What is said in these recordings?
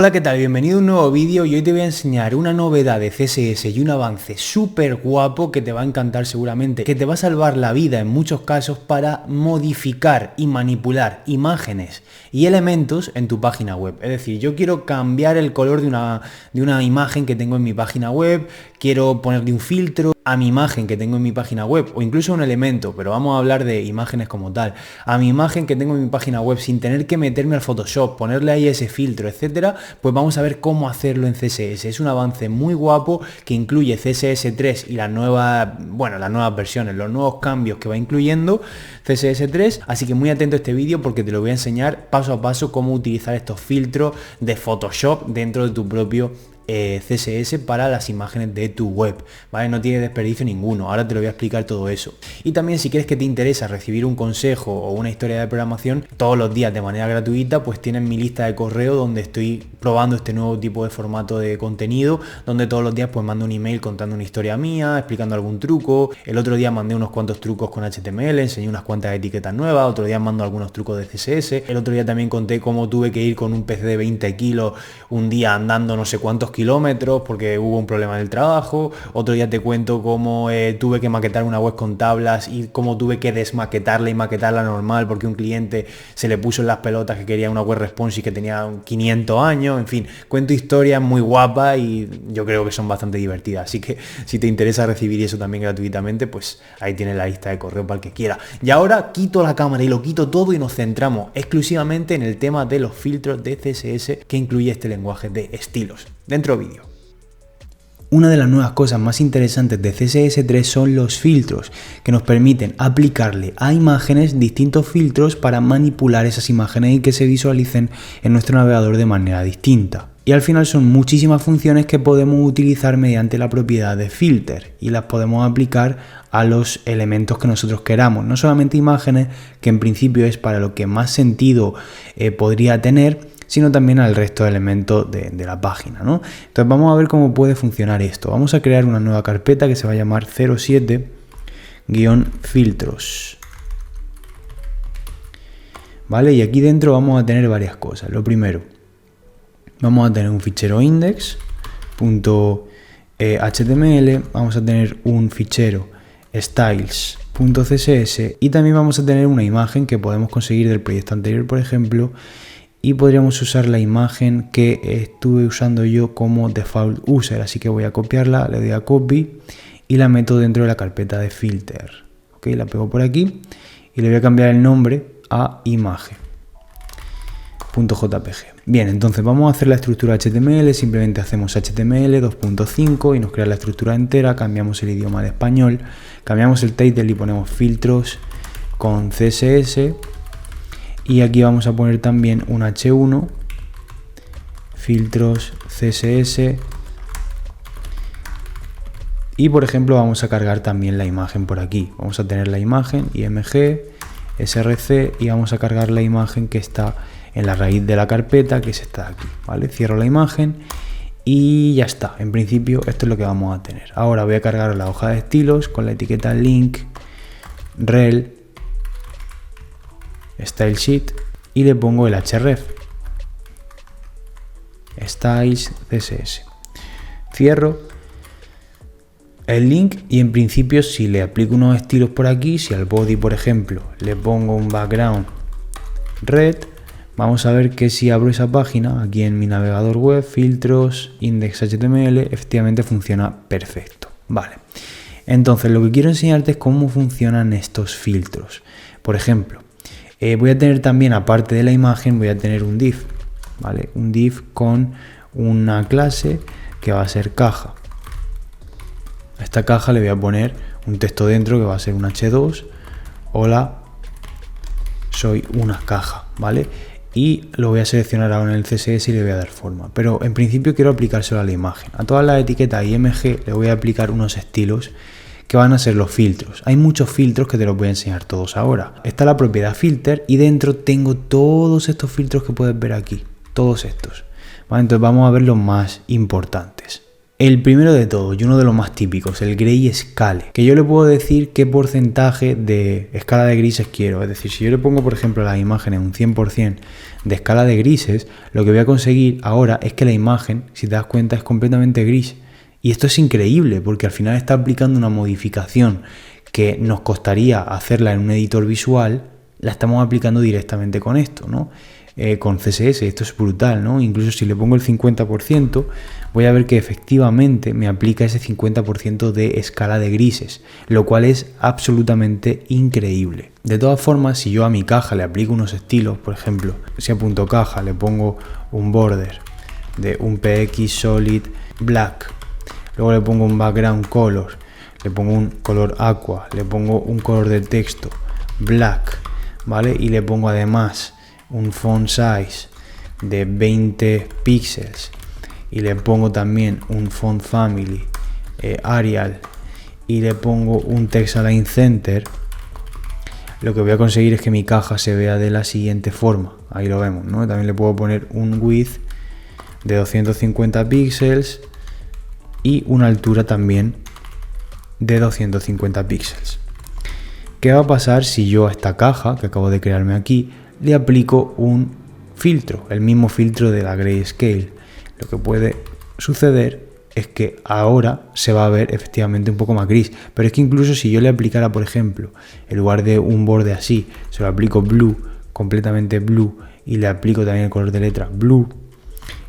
Hola, ¿qué tal? Bienvenido a un nuevo vídeo y hoy te voy a enseñar una novedad de CSS y un avance súper guapo que te va a encantar seguramente, que te va a salvar la vida en muchos casos para modificar y manipular imágenes y elementos en tu página web. Es decir, yo quiero cambiar el color de una imagen que tengo en mi página web, quiero ponerle un filtro a mi imagen que tengo en mi página web o incluso un elemento, pero vamos a hablar de imágenes como tal, a mi imagen que tengo en mi página web sin tener que meterme al Photoshop, ponerle ahí ese filtro, etcétera. Pues vamos a ver cómo hacerlo en CSS. Es un avance muy guapo que incluye CSS 3 y las nuevas versiones, los nuevos cambios que va incluyendo CSS 3, así que muy atento a este vídeo porque te lo voy a enseñar paso a paso cómo utilizar estos filtros de Photoshop dentro de tu propio CSS para las imágenes de tu web, ¿vale? No tiene desperdicio ninguno, ahora te lo voy a explicar todo eso. Y también si quieres que te interesa recibir un consejo o una historia de programación todos los días de manera gratuita, pues tienes mi lista de correo donde estoy probando este nuevo tipo de formato de contenido, donde todos los días pues mando un email contando una historia mía, explicando algún truco. El otro día mandé unos cuantos trucos con HTML, enseñé unas cuantas etiquetas nuevas, otro día mando algunos trucos de CSS, el otro día también conté cómo tuve que ir con un PC de 20 kilos un día andando no sé cuántos kilómetros porque hubo un problema en el trabajo. Otro día te cuento cómo tuve que maquetar una web con tablas y cómo tuve que desmaquetarla y maquetarla normal porque un cliente se le puso en las pelotas que quería una web responsive que tenía 500 años. En fin, cuento historias muy guapas y yo creo que son bastante divertidas, así que si te interesa recibir eso también gratuitamente, pues ahí tienes la lista de correo para el que quiera. Y ahora quito la cámara y lo quito todo y nos centramos exclusivamente en el tema de los filtros de CSS que incluye este lenguaje de estilos. Dentro vídeo. Una de las nuevas cosas más interesantes de CSS3 son los filtros, que nos permiten aplicarle a imágenes distintos filtros para manipular esas imágenes y que se visualicen en nuestro navegador de manera distinta. Y al final son muchísimas funciones que podemos utilizar mediante la propiedad de filter y las podemos aplicar a los elementos que nosotros queramos, no solamente imágenes, que en principio es para lo que más sentido podría tener, sino también al resto de elementos de la página, ¿no? Entonces vamos a ver cómo puede funcionar esto. Vamos a crear una nueva carpeta que se va a llamar 07-filtros. ¿Vale? Y aquí dentro vamos a tener varias cosas. Lo primero, vamos a tener un fichero index.html, vamos a tener un fichero styles.css y también vamos a tener una imagen que podemos conseguir del proyecto anterior, por ejemplo, y podríamos usar la imagen que estuve usando yo como default user, así que voy a copiarla, le doy a copy y la meto dentro de la carpeta de filter. Ok, la pego por aquí y le voy a cambiar el nombre a imagen.jpg. Bien, entonces vamos a hacer la estructura HTML, simplemente hacemos HTML 2.5 y nos crea la estructura entera, cambiamos el idioma de español, cambiamos el title y ponemos filtros con CSS. Y aquí vamos a poner también un H1, filtros CSS. Y por ejemplo vamos a cargar también la imagen por aquí. Vamos a tener la imagen, img, src y vamos a cargar la imagen que está en la raíz de la carpeta, que es esta de aquí. ¿Vale? Cierro la imagen y ya está. En principio esto es lo que vamos a tener. Ahora voy a cargar la hoja de estilos con la etiqueta link, rel, style sheet y le pongo el href styles css. Cierro el link y en principio si le aplico unos estilos por aquí, si al body por ejemplo le pongo un background red, vamos a ver que si abro esa página aquí en mi navegador web, filtros, index.html, efectivamente funciona perfecto. Vale, entonces lo que quiero enseñarte es cómo funcionan estos filtros. Por ejemplo, voy a tener también, aparte de la imagen, voy a tener un div, ¿vale? Un div con una clase que va a ser caja. A esta caja le voy a poner un texto dentro que va a ser un h2. Hola, soy una caja, ¿vale? Y lo voy a seleccionar ahora en el CSS y le voy a dar forma. Pero en principio quiero aplicárselo a la imagen. A todas las etiquetas img le voy a aplicar unos estilos que van a ser los filtros. Hay muchos filtros que te los voy a enseñar todos ahora. Está la propiedad filter y dentro tengo todos estos filtros que puedes ver aquí. Todos estos. ¿Vale? Entonces vamos a ver los más importantes. El primero de todos y uno de los más típicos, el grayscale, que yo le puedo decir qué porcentaje de escala de grises quiero. Es decir, si yo le pongo, por ejemplo, a las imágenes un 100% de escala de grises, lo que voy a conseguir ahora es que la imagen, si te das cuenta, es completamente gris. Y esto es increíble porque al final está aplicando una modificación que nos costaría hacerla en un editor visual, la estamos aplicando directamente con esto, ¿no? Con CSS. Esto es brutal, ¿no? Incluso si le pongo el 50%, voy a ver que efectivamente me aplica ese 50% de escala de grises, lo cual es absolutamente increíble. De todas formas, si yo a mi caja le aplico unos estilos, por ejemplo, si a punto caja le pongo un border de un PX Solid Black, luego le pongo un background color, le pongo un color aqua, le pongo un color de texto black, ¿vale? Y le pongo además un font size de 20 píxeles y le pongo también un font family Arial y le pongo un text align center, lo que voy a conseguir es que mi caja se vea de la siguiente forma. Ahí lo vemos, ¿no? También le puedo poner un width de 250 píxeles y una altura también de 250 píxeles. ¿Qué va a pasar si yo a esta caja que acabo de crearme aquí le aplico un filtro, el mismo filtro de la grayscale? Lo que puede suceder es que ahora se va a ver efectivamente un poco más gris, pero es que incluso si yo le aplicara, por ejemplo, en lugar de un borde así, se lo aplico blue, completamente blue, y le aplico también el color de letra blue,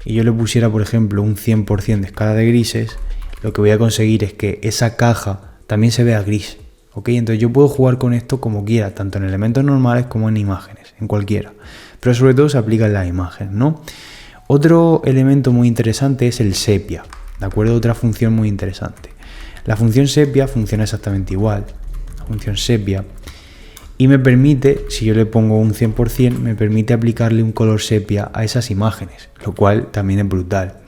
y yo le pusiera, por ejemplo, un 100% de escala de grises, lo que voy a conseguir es que esa caja también se vea gris. ¿Ok? Entonces yo puedo jugar con esto como quiera, tanto en elementos normales como en imágenes, en cualquiera. Pero sobre todo se aplica en las imágenes, ¿no? Otro elemento muy interesante es el sepia, ¿de acuerdo? Otra función muy interesante. La función sepia funciona exactamente igual. La función sepia. Y me permite, si yo le pongo un 100%, me permite aplicarle un color sepia a esas imágenes, lo cual también es brutal.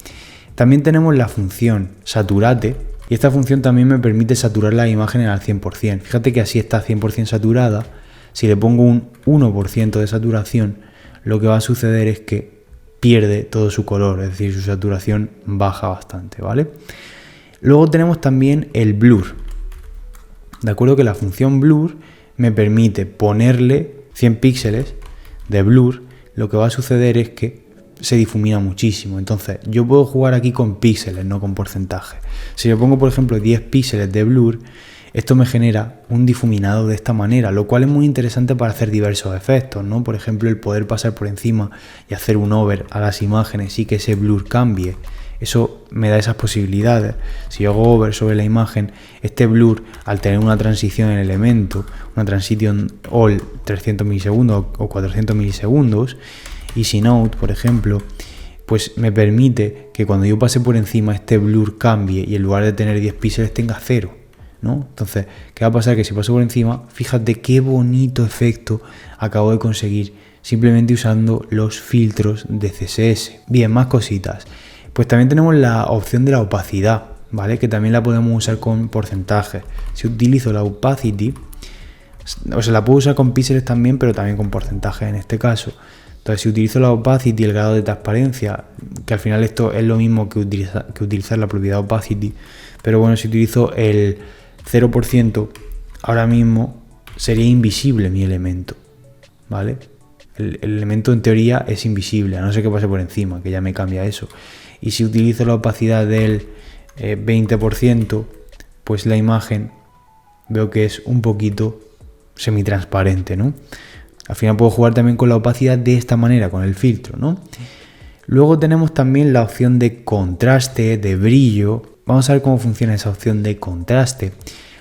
También tenemos la función saturate, y esta función también me permite saturar las imágenes al 100%. Fíjate que así está 100% saturada. Si le pongo un 1% de saturación, lo que va a suceder es que pierde todo su color, es decir, su saturación baja bastante, ¿vale? Luego tenemos también el blur. De acuerdo que la función blur me permite ponerle 100 píxeles de blur. Lo que va a suceder es que se difumina muchísimo. Entonces yo puedo jugar aquí con píxeles, no con porcentaje. Si yo pongo, por ejemplo, 10 píxeles de blur, esto me genera un difuminado de esta manera, lo cual es muy interesante para hacer diversos efectos, ¿no? Por ejemplo, el poder pasar por encima y hacer un over a las imágenes y que ese blur cambie. Eso me da esas posibilidades. Si yo hago over sobre la imagen, este blur, al tener una transición en elemento, una transition all 300 milisegundos o 400 milisegundos, Easy Note, por ejemplo, pues me permite que cuando yo pase por encima este blur cambie y en lugar de tener 10 píxeles tenga 0, ¿no? Entonces, ¿qué va a pasar? Que si paso por encima, fíjate qué bonito efecto acabo de conseguir simplemente usando los filtros de CSS. Bien, más cositas. Pues también tenemos la opción de la opacidad, ¿vale? Que también la podemos usar con porcentajes. Si utilizo la opacity, o sea, la puedo usar con píxeles también, pero también con porcentajes en este caso. Entonces, si utilizo la opacity y el grado de transparencia, que al final esto es lo mismo que utilizar la propiedad opacity, pero bueno, si utilizo el 0%, ahora mismo sería invisible mi elemento, ¿vale? El elemento en teoría es invisible, a no ser que pase por encima, que ya me cambia eso. Y si utilizo la opacidad del 20%, pues la imagen veo que es un poquito semitransparente, ¿no? Al final puedo jugar también con la opacidad de esta manera, con el filtro, ¿no? Luego tenemos también la opción de contraste, de brillo. Vamos a ver cómo funciona esa opción de contraste.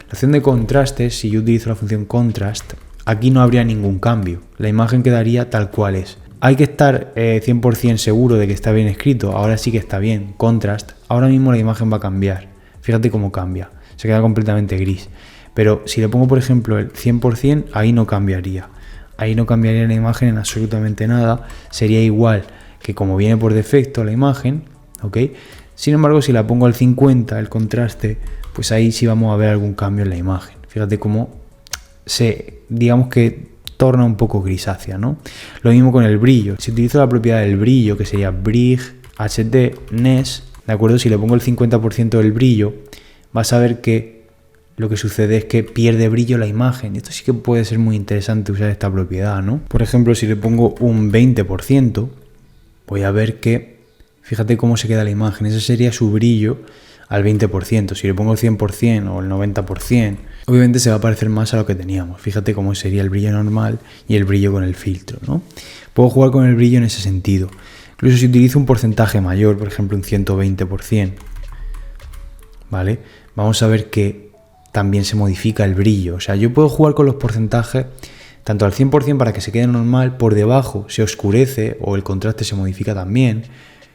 La opción de contraste, si yo utilizo la función contrast, aquí no habría ningún cambio. La imagen quedaría tal cual es. Hay que estar 100% seguro de que está bien escrito. Ahora sí que está bien. Contrast. Ahora mismo la imagen va a cambiar. Fíjate cómo cambia. Se queda completamente gris. Pero si le pongo, por ejemplo, el 100%, ahí no cambiaría. Ahí no cambiaría la imagen en absolutamente nada. Sería igual que como viene por defecto la imagen, ¿ok? Sin embargo, si la pongo al 50, el contraste, pues ahí sí vamos a ver algún cambio en la imagen. Fíjate cómo digamos que torna un poco grisácea, ¿no? Lo mismo con el brillo. Si utilizo la propiedad del brillo, que sería brig htness, ¿de acuerdo? Si le pongo el 50% del brillo, vas a ver que lo que sucede es que pierde brillo la imagen. Esto sí que puede ser muy interesante usar esta propiedad, ¿no? Por ejemplo, si le pongo un 20%, voy a ver que, fíjate cómo se queda la imagen, ese sería su brillo al 20%. Si le pongo el 100% o el 90%, obviamente se va a parecer más a lo que teníamos. Fíjate cómo sería el brillo normal y el brillo con el filtro, ¿no? Puedo jugar con el brillo en ese sentido. Incluso si utilizo un porcentaje mayor, por ejemplo un 120%, ¿vale? Vamos a ver que también se modifica el brillo. O sea, yo puedo jugar con los porcentajes tanto al 100% para que se quede normal, por debajo se oscurece o el contraste se modifica también,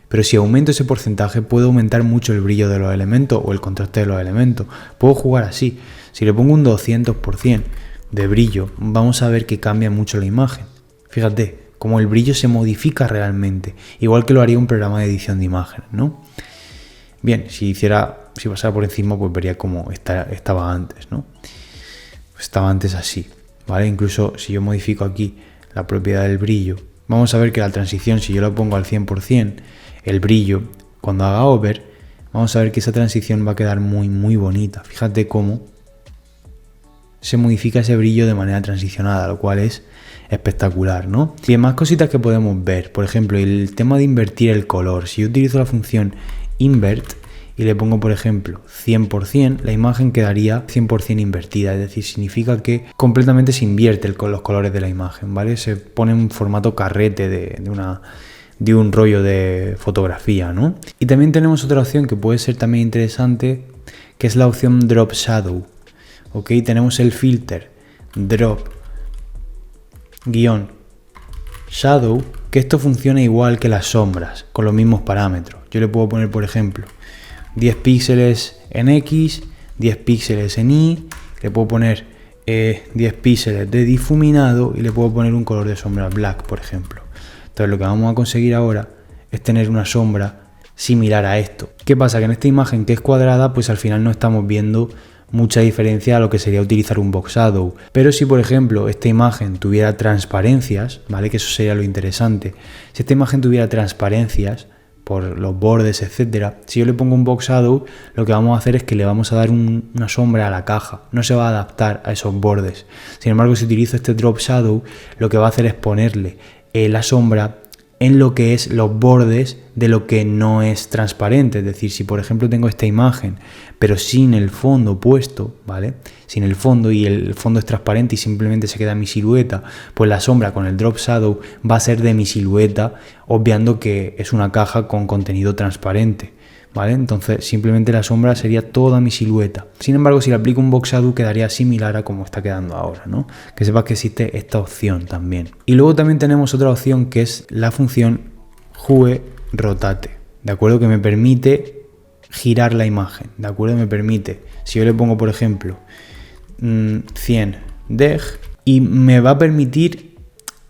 pero si aumento ese porcentaje puedo aumentar mucho el brillo de los elementos o el contraste de los elementos. Puedo jugar así. Si le pongo un 200% de brillo, vamos a ver que cambia mucho la imagen. Fíjate, como el brillo se modifica realmente, igual que lo haría un programa de edición de imágenes, ¿no? Bien, si pasara por encima, pues vería cómo estaba antes, ¿no? Pues estaba antes así, ¿vale? Incluso si yo modifico aquí la propiedad del brillo, vamos a ver que la transición, si yo lo pongo al 100%, el brillo, cuando haga over, vamos a ver que esa transición va a quedar muy, muy bonita. Fíjate cómo se modifica ese brillo de manera transicionada, lo cual es espectacular, ¿no? Y hay más cositas que podemos ver. Por ejemplo, el tema de invertir el color. Si yo utilizo la función invert y le pongo, por ejemplo, 100%, la imagen quedaría 100% invertida. Es decir, significa que completamente se invierte los colores de la imagen, ¿vale? Se pone en formato carrete de un rollo de fotografía, ¿no? Y también tenemos otra opción que puede ser también interesante, que es la opción Drop Shadow. Ok, tenemos el filter Drop Shadow, que esto funciona igual que las sombras, con los mismos parámetros. Yo le puedo poner, por ejemplo, 10 píxeles en X, 10 píxeles en Y, le puedo poner 10 píxeles de difuminado y le puedo poner un color de sombra black, por ejemplo. Entonces lo que vamos a conseguir ahora es tener una sombra similar a esto. ¿Qué pasa? Que en esta imagen que es cuadrada, pues al final no estamos viendo mucha diferencia a lo que sería utilizar un box shadow. Pero si por ejemplo esta imagen tuviera transparencias, ¿vale? Que eso sería lo interesante. Si esta imagen tuviera transparencias por los bordes, etcétera, si yo le pongo un box shadow, lo que vamos a hacer es que le vamos a dar una sombra a la caja, no se va a adaptar a esos bordes. Sin embargo, si utilizo este drop shadow, lo que va a hacer es ponerle la sombra en lo que es los bordes de lo que no es transparente. Es decir, si por ejemplo tengo esta imagen pero sin el fondo puesto, ¿vale? Sin el fondo, y el fondo es transparente y simplemente se queda mi silueta, pues la sombra con el drop shadow va a ser de mi silueta, obviando que es una caja con contenido transparente, ¿vale? Entonces simplemente la sombra sería toda mi silueta. Sin embargo, si le aplico un box shadow quedaría similar a como está quedando ahora, ¿no? Que sepas que existe esta opción también. Y luego también tenemos otra opción que es la función Hue Rotate, ¿de acuerdo? Que me permite girar la imagen, ¿de acuerdo? Me permite, si yo le pongo por ejemplo 100 deg, y me va a permitir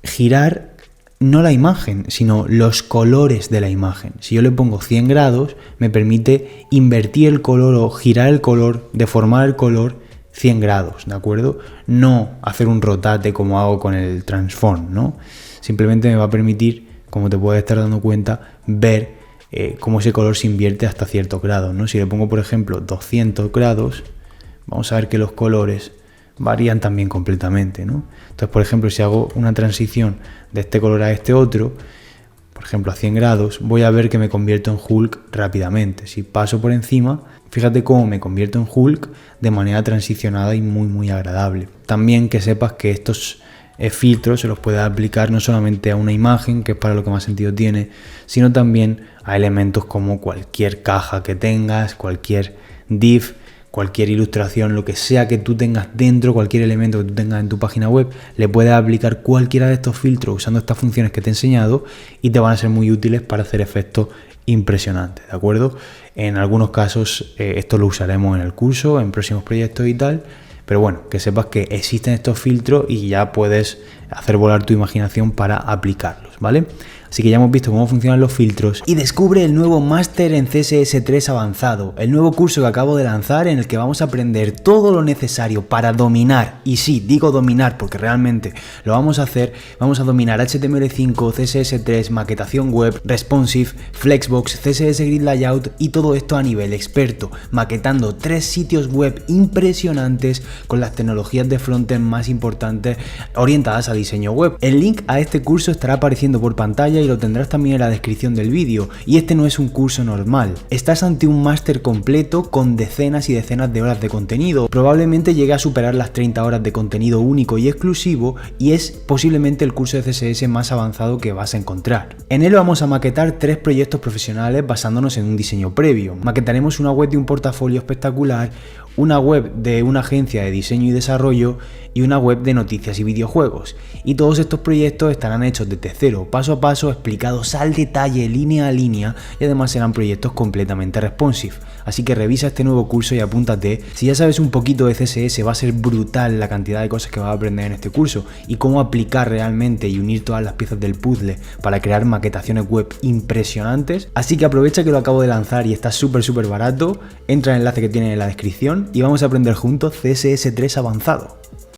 girar no la imagen, sino los colores de la imagen. Si yo le pongo 100 grados, me permite invertir el color o girar el color, deformar el color 100 grados, ¿de acuerdo? No hacer un rotate como hago con el transform, ¿no? Simplemente me va a permitir, como te puedes estar dando cuenta, ver cómo ese color se invierte hasta ciertos grados, ¿no? Si le pongo, por ejemplo, 200 grados, vamos a ver que los colores varían también completamente, ¿no? Entonces, por ejemplo, si hago una transición de este color a este otro, por ejemplo a 100 grados, voy a ver que me convierto en Hulk rápidamente. Si paso por encima, fíjate cómo me convierto en Hulk de manera transicionada y muy muy agradable. También que sepas que estos filtros se los puedes aplicar no solamente a una imagen, que es para lo que más sentido tiene, sino también a elementos como cualquier caja que tengas, cualquier div, cualquier ilustración, lo que sea que tú tengas dentro, cualquier elemento que tú tengas en tu página web, le puedes aplicar cualquiera de estos filtros usando estas funciones que te he enseñado y te van a ser muy útiles para hacer efectos impresionantes, ¿de acuerdo? En algunos casos esto lo usaremos en el curso, en próximos proyectos y tal, pero bueno, que sepas que existen estos filtros y ya puedes hacer volar tu imaginación para aplicarlos, ¿vale? Así que ya hemos visto cómo funcionan los filtros y descubre el nuevo máster en CSS3 avanzado, el nuevo curso que acabo de lanzar en el que vamos a aprender todo lo necesario para dominar, y sí, digo dominar porque realmente lo vamos a hacer, vamos a dominar HTML5, CSS3, maquetación web, responsive, Flexbox, CSS Grid Layout y todo esto a nivel experto, maquetando 3 sitios web impresionantes con las tecnologías de frontend más importantes orientadas a diseño web. El link a este curso estará apareciendo por pantalla y lo tendrás también en la descripción del vídeo. Y este no es un curso normal, estás ante un máster completo con decenas y decenas de horas de contenido, probablemente llegue a superar las 30 horas de contenido único y exclusivo, y es posiblemente el curso de CSS más avanzado que vas a encontrar. En él vamos a maquetar 3 proyectos profesionales basándonos en un diseño previo. Maquetaremos una web de un portafolio espectacular, una web de una agencia de diseño y desarrollo y una web de noticias y videojuegos. Y todos estos proyectos estarán hechos desde cero, paso a paso, explicados al detalle, línea a línea, y además serán proyectos completamente responsive. Así que revisa este nuevo curso y apúntate. Si ya sabes un poquito de CSS, va a ser brutal la cantidad de cosas que vas a aprender en este curso y cómo aplicar realmente y unir todas las piezas del puzzle para crear maquetaciones web impresionantes. Así que aprovecha que lo acabo de lanzar y está súper barato. Entra en el enlace que tiene en la descripción y vamos a aprender juntos CSS3 avanzado.